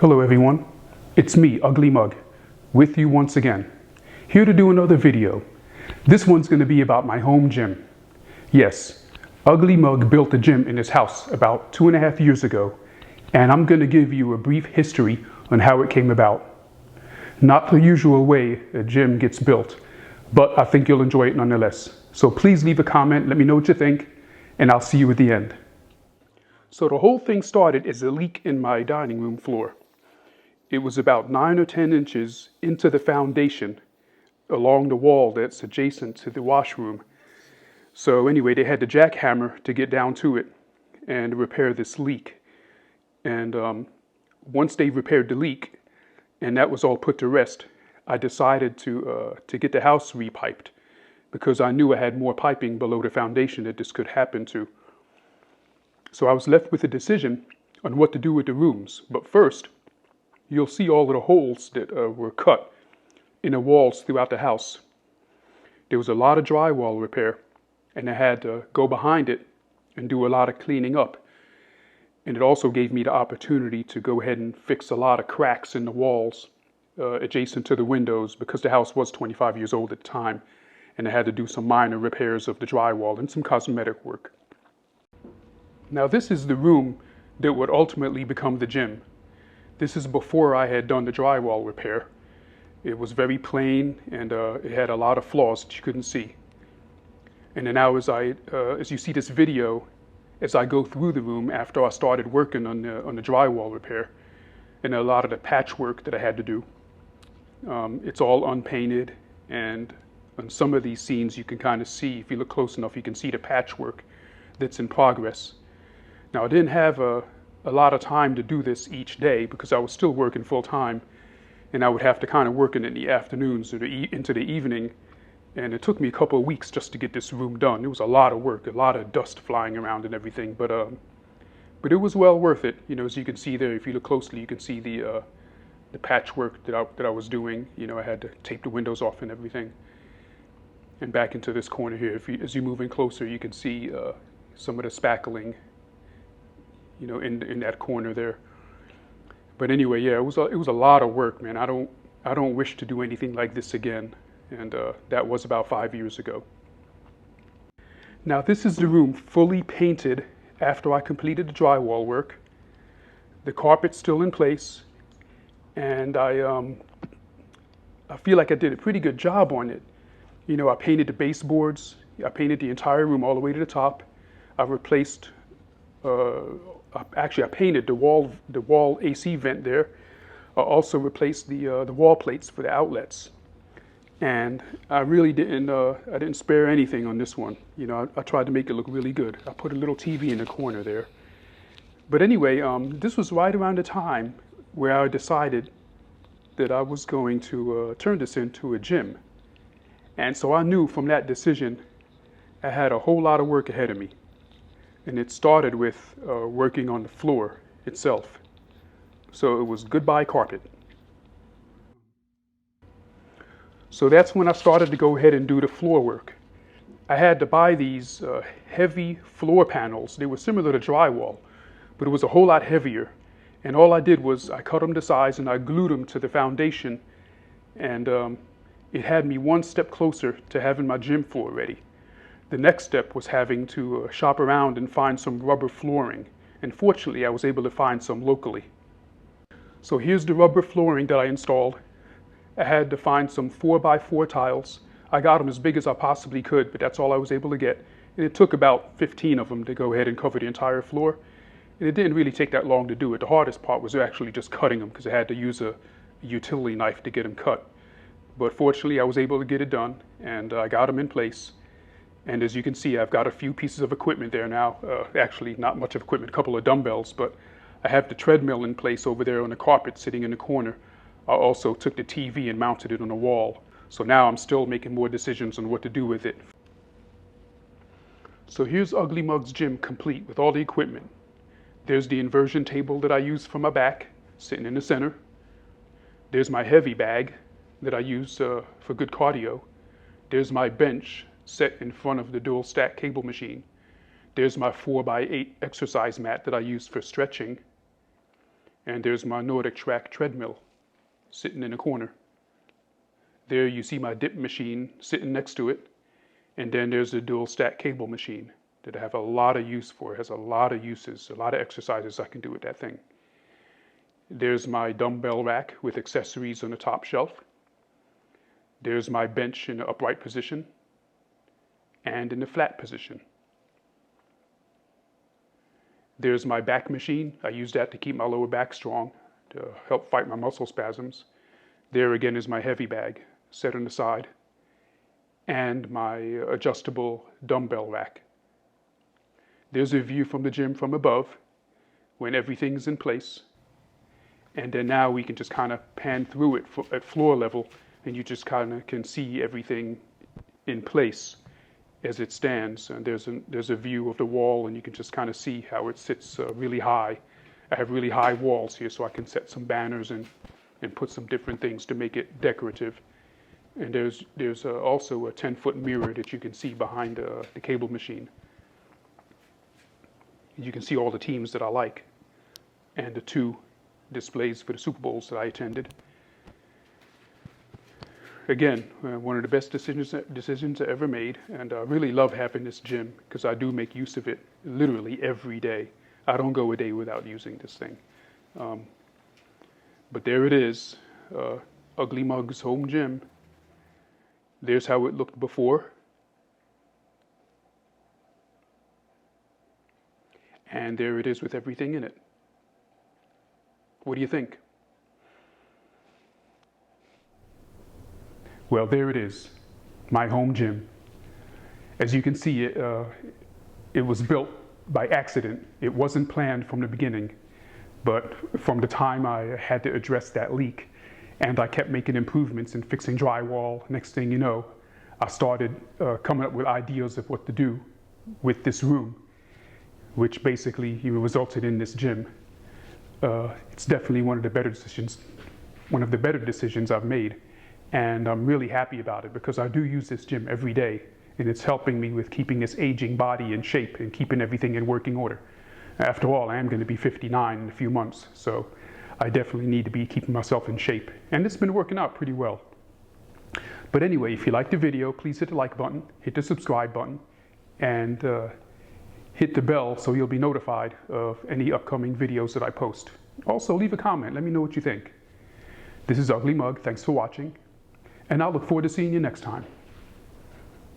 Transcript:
Hello everyone, it's me, Ugly Mug, with you once again, here to do another video. This one's going to be about my home gym. Yes, Ugly Mug built a gym in his house about 2.5 years ago, and I'm going to give you a brief history on how it came about. Not the usual way a gym gets built, but I think you'll enjoy it nonetheless. So please leave a comment, let me know what you think, and I'll see you at the end. So the whole thing started as a leak in my dining room floor. It was about 9 or 10 inches into the foundation along the wall that's adjacent to the washroom. So anyway, they had the jackhammer to get down to it and repair this leak. And once they repaired the leak and that was all put to rest, I decided to get the house repiped because I knew I had more piping below the foundation that this could happen to. So I was left with a decision on what to do with the rooms. But first, you'll see all of the holes that were cut in the walls throughout the house. There was a lot of drywall repair, and I had to go behind it and do a lot of cleaning up. And it also gave me the opportunity to go ahead and fix a lot of cracks in the walls adjacent to the windows because the house was 25 years old at the time, and I had to do some minor repairs of the drywall and some cosmetic work. Now this is the room that would ultimately become the gym. This is before I had done the drywall repair. It was very plain and it had a lot of flaws that you couldn't see. And then now as you see this video, as I go through the room after I started working on the drywall repair and a lot of the patchwork that I had to do, it's all unpainted, and on some of these scenes you can kind of see, if you look close enough, you can see the patchwork that's in progress. Now I didn't have a lot of time to do this each day because I was still working full time, and I would have to kind of work in the afternoons or into the evening, and it took me a couple of weeks just to get this room done. It was a lot of work, a lot of dust flying around and everything, but it was well worth it. You know, as you can see there, if you look closely, you can see the patchwork that I was doing. You know, I had to tape the windows off and everything. And back into this corner here, as you move in closer, you can see some of the spackling, you know, in that corner there. But anyway, yeah, it was a lot of work, man. I don't wish to do anything like this again, and that was about 5 years ago. Now this is the room fully painted after I completed the drywall work. The carpet's still in place, and I feel like I did a pretty good job on it. You know, I painted the baseboards, I painted the entire room all the way to the top. I replaced actually, I painted the wall AC vent there. I also replaced the wall plates for the outlets, and I really didn't spare anything on this one. You know, I tried to make it look really good. I put a little TV in the corner there. But anyway, this was right around the time where I decided that I was going to turn this into a gym, and so I knew from that decision I had a whole lot of work ahead of me. And it started with working on the floor itself. So it was goodbye carpet. So that's when I started to go ahead and do the floor work. I had to buy these heavy floor panels. They were similar to drywall, but it was a whole lot heavier. And all I did was I cut them to size and I glued them to the foundation. And it had me one step closer to having my gym floor ready. The next step was having to shop around and find some rubber flooring. And fortunately, I was able to find some locally. So here's the rubber flooring that I installed. I had to find some 4x4 tiles. I got them as big as I possibly could, but that's all I was able to get. And it took about 15 of them to go ahead and cover the entire floor. And it didn't really take that long to do it. The hardest part was actually just cutting them because I had to use a utility knife to get them cut. But fortunately, I was able to get it done, and I got them in place. And as you can see, I've got a few pieces of equipment there now. Actually, not much of equipment, a couple of dumbbells, but I have the treadmill in place over there on the carpet sitting in the corner. I also took the TV and mounted it on the wall. So now I'm still making more decisions on what to do with it. So here's Ugly Mug's gym complete with all the equipment. There's the inversion table that I use for my back, sitting in the center. There's my heavy bag that I use for good cardio. There's my bench set in front of the dual stack cable machine. There's my 4x8 exercise mat that I use for stretching. And there's my Nordic Track treadmill sitting in a corner. There you see my dip machine sitting next to it. And then there's the dual stack cable machine that I have a lot of use for. It has a lot of uses, a lot of exercises I can do with that thing. There's my dumbbell rack with accessories on the top shelf. There's my bench in the upright position and in the flat position. There's my back machine. I use that to keep my lower back strong, to help fight my muscle spasms. There again is my heavy bag set on the side and my adjustable dumbbell rack. There's a view from the gym from above when everything's in place. And then now we can just kind of pan through it at floor level, and you just kind of can see everything in place as it stands. And there's a view of the wall, and you can just kind of see how it sits really high. I have really high walls here, so I can set some banners and put some different things to make it decorative. And there's also a 10-foot mirror that you can see behind the cable machine. You can see all the teams that I like and the 2 displays for the Super Bowls that I attended. Again, one of the best decisions I ever made, and I really love having this gym because I do make use of it literally every day. I don't go a day without using this thing. But there it is, UGLEEMUG'S Home Gym. There's how it looked before. And there it is with everything in it. What do you think? Well, there it is, my home gym. As you can see, it was built by accident. It wasn't planned from the beginning, but from the time I had to address that leak, and I kept making improvements and fixing drywall, next thing you know, I started coming up with ideas of what to do with this room, which basically resulted in this gym. It's definitely one of the better decisions I've made, and I'm really happy about it because I do use this gym every day, and it's helping me with keeping this aging body in shape and keeping everything in working order. After all, I am going to be 59 in a few months, so I definitely need to be keeping myself in shape, and it's been working out pretty well. But anyway, if you liked the video, please hit the like button, hit the subscribe button, and hit the bell so you'll be notified of any upcoming videos that I post. Also, leave a comment. Let me know what you think. This is UGLEEMUG. Thanks for watching, and I'll look forward to seeing you next time.